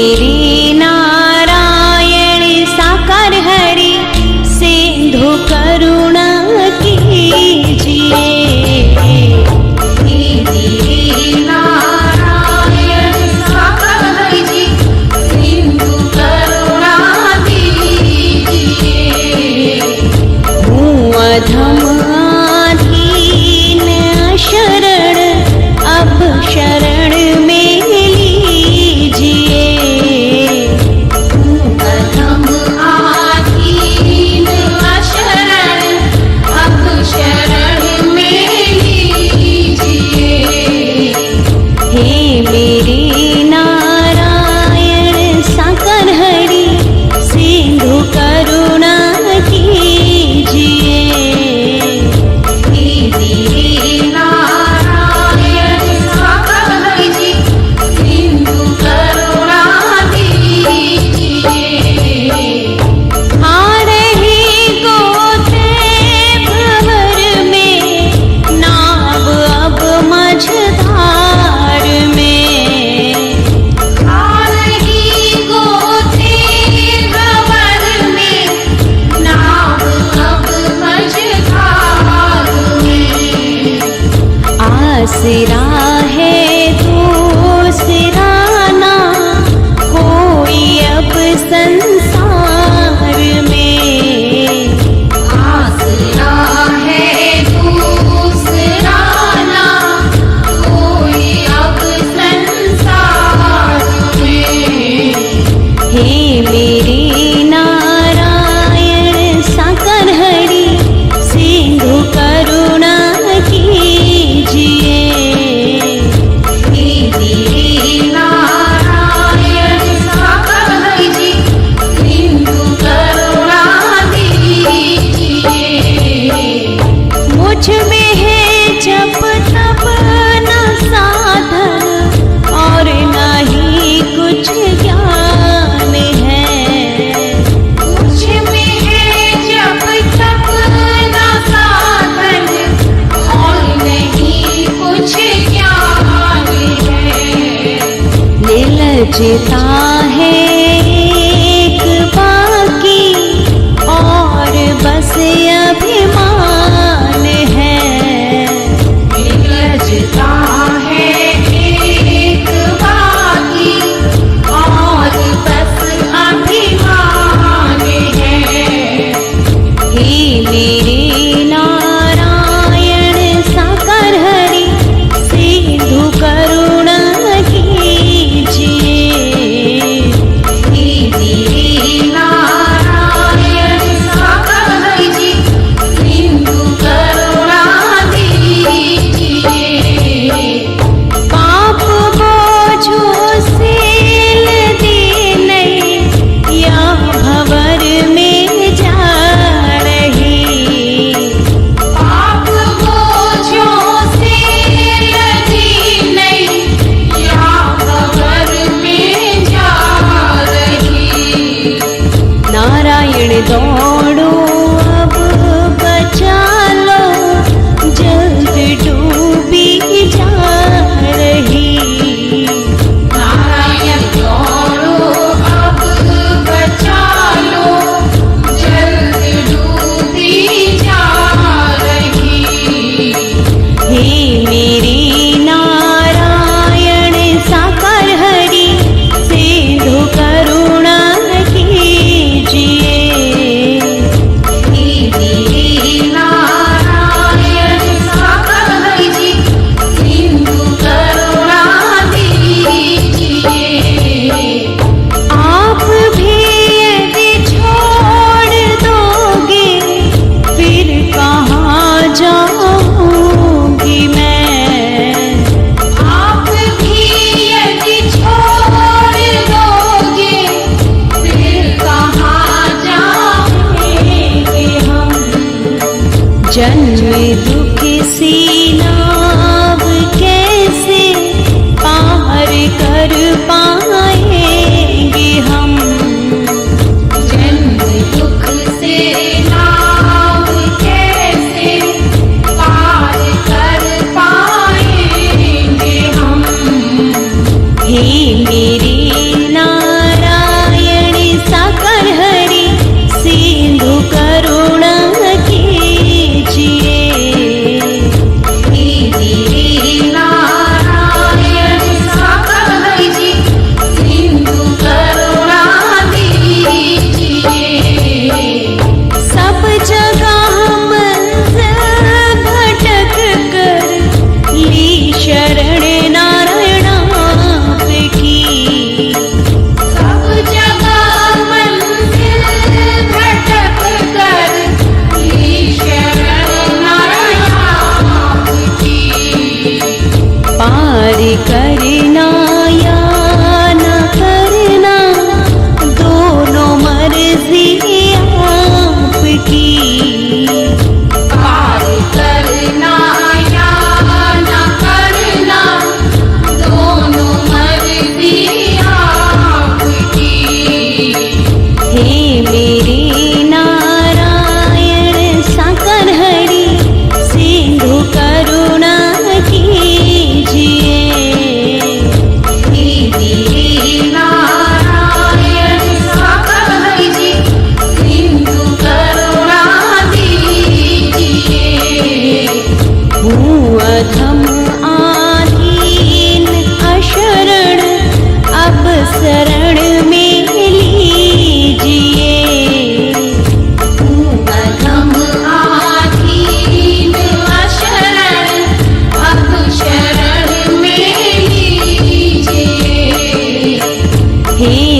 मेरे नारायण साकार हरि सिंधु करुणा कीजिए। अधमाधीन शरण अब शरण में लीजिए। अधमाधीन शरण अब शरण में लीजिए। हे मेरे नारायण साकार हरि सिंधु करुणा कीजिए। आसरा है दूसरा ना कोई अब संसार में। आसरा है दूसरा ना कोई अब संसार में। हे मेरे नारायण साकार हरि सिंधु करुणा कीजिए। मुझ में है जप तप न साधन और न ही कुछ ज्ञान है। मुझ में है जप तप न साधन और नहीं कुछ ज्ञान है। निर्लज्जता है एक बाकी और बस अभिमान है। निर्लज्जता है एक बाकी और बस अभिमान है। हे मेरे नारायण साकार हरि सिंधु करुणा कीजिए।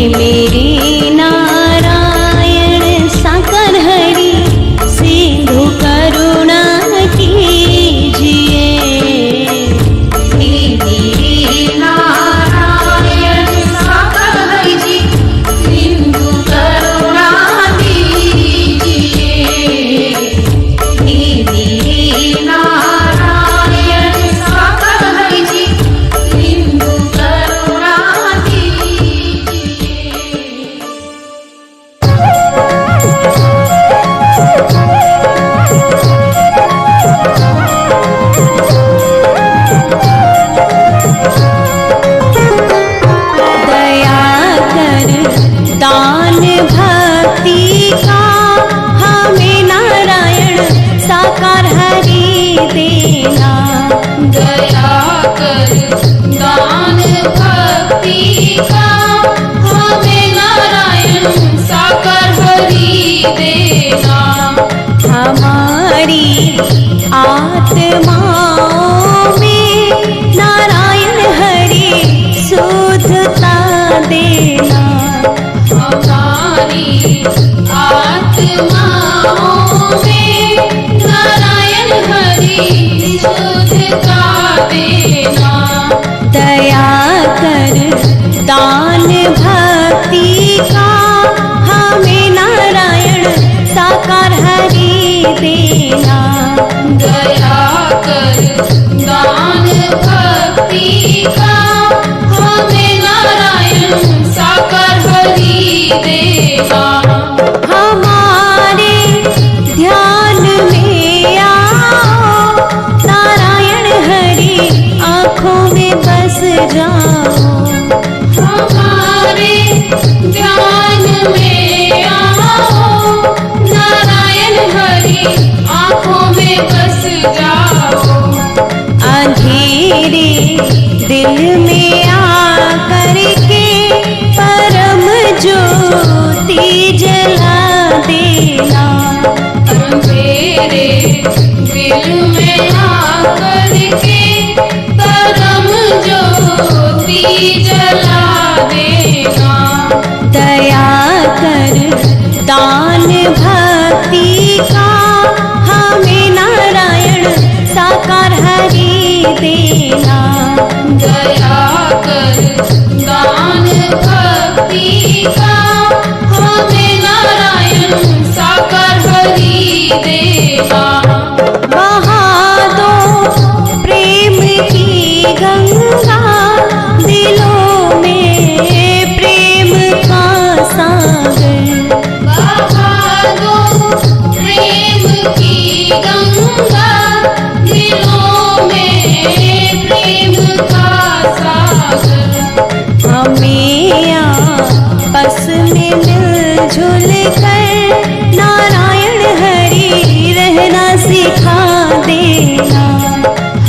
मेरे नारायण साकर हरि सिंधु करुणा कीजिए। हे मेरे नारायण साकर हरि जी सिंधु करुणा दीजिए। हे मेरे नारायण साकर हरि जी सिंधु करुणा दीजिए। दया कर दान भक्ति का हमें नारायण साकार हरि देना। दया कर दान भक्ति का हमें नारायण साकर हरि देना। हमारी आत्माओं में नारायण हरि शुद्धता देना। हमारी आत्माओं में नारायण हरि शुद्धता देना। दया कर दान भक्ति का हमें नारायण साकार हरि देना। दया कर दान भक्ति का हमें नारायण साकर हरि देना। हमारे ध्यान में आओ नारायण हरि आँखों में बस जाओ। हमारे ध्यान में आओ नारायण हरि आँखों में बस जाओ। अंधेरे दिल में आकर के परम ज्योति जला देना। अंधेरे दिल में आकर के परम ज्योति जला देना। दया कर दान भक्ति का हमें नारायण साकार हरि देना। दया कर दान भक्ति का हमें नारायण साकर हरि देना। बहा दो प्रेम की गंगा दिलों में प्रेम का सागर। बहा दो प्रेम की गंगा दिलों में प्रेम का सागर। हमें आपस में मिलजुल कर नारायण हरि रहना सिखा देना।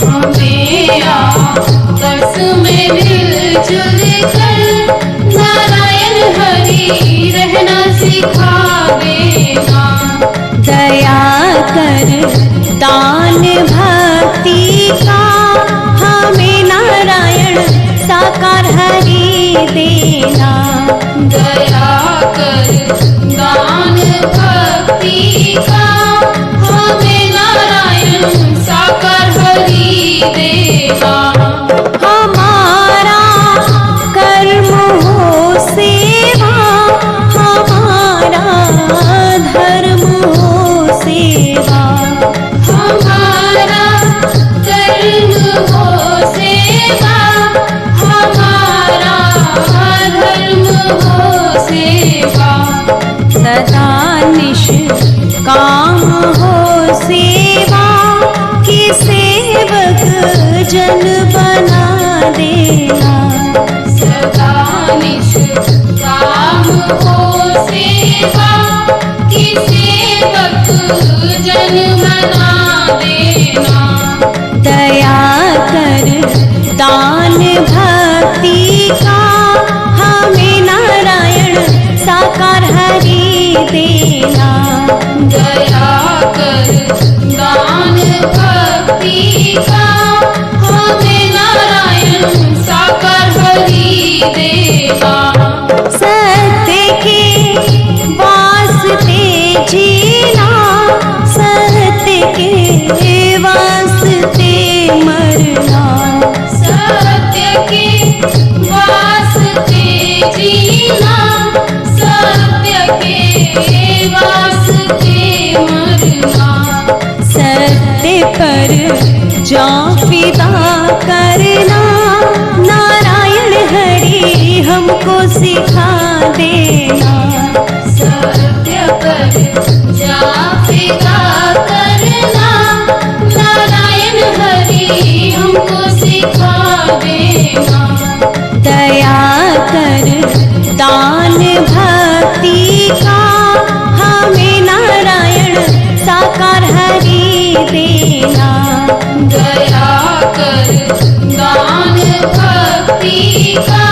हमें आपस में मिलजुल कर नारायण हरि रहना सिखा देना। दया कर दान भक्ति का हमें नारायण साकार हरि देना। दया कर दान भक्ति का हमें नारायण साकर हरि देना। हमारा कर्म हो सेवा, हमारा धर्म हो सेवा। हमारा कर्म हो सेवा, हमारा धर्म हो सेवा। सदा निष्काम हो सेवा की सेवक जन बना देना। सदा निष्काम हो सेवा की सेवक जन बना देना। दया कर दान भक्ति का हमें नारायण साकार हरि देना। दया कर दान भक्ति का हमें नारायण साकर हरि देना। वास्ते मरना, सत्य पर जा फिदा करना, नारायण हरि हमको सिखा देना। सत्य पर जा फिदा करना, नारायण हरि हमको सिखा देना। दया कर दान भक्ति का, हमें नारायण साकार हरि देना। दया कर दान भक्ति का,